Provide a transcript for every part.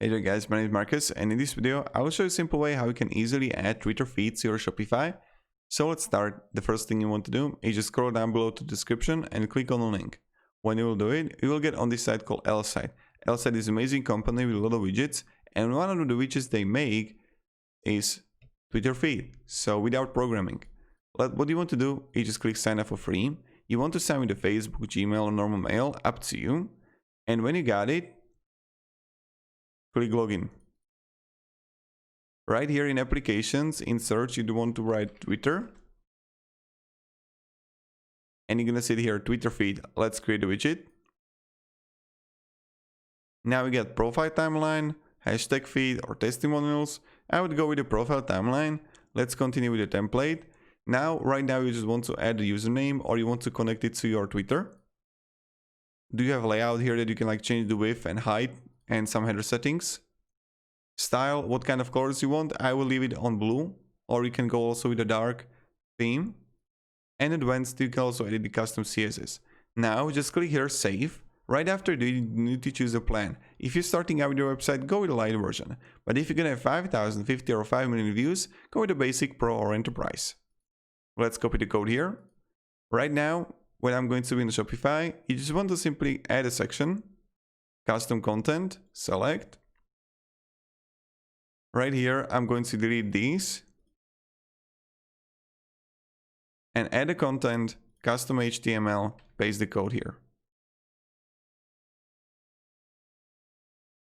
Hey there guys, my name is Marcus, and in this video I will show you a simple way how you can easily add Twitter feeds to your Shopify. So let's start. The first thing you want to do is just scroll down below to the description and click on the link. When you will do it, you will get on this site called L-Site. L-Site is an amazing company with a lot of widgets, and one of the widgets they make is Twitter feed, so without programming. What you want to do is just click sign up for free. You want to sign with a Facebook, Gmail or normal mail, up to you. And when you got it, click login. Right here in applications, in search, you do want to write Twitter. And you're gonna see here Twitter feed. Let's create a widget. Now we get profile timeline, hashtag feed or testimonials. I would go with the profile timeline. Let's continue with the template. Right now you just want to add a username or you want to connect it to your Twitter. Do you have a layout here that you can change the width and height and some header settings? Style, what kind of colors you want? I will leave it on blue, or you can go also with a dark theme. And advanced, you can also edit the custom CSS. Now just click here save. Right after that, you need to choose a plan. If you're starting out with your website, go with the light version. But if you're gonna have 5,000, 50 or 5 million views, go with the basic, pro or enterprise. Let's copy the code here. Right now, when I'm going to be in Shopify, you just want to simply add a section, custom content, select. Right here, I'm going to delete these and add a content, custom HTML, paste the code here.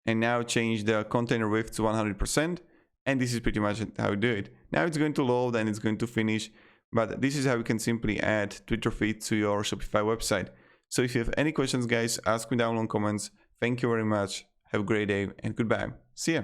And now change the container width to 100%. And this is pretty much how you do it. Now it's going to load and it's going to finish. But this is how you can simply add Twitter feed to your Shopify website. So if you have any questions, guys, ask me down in comments. Thank you very much. Have a great day and goodbye. See ya.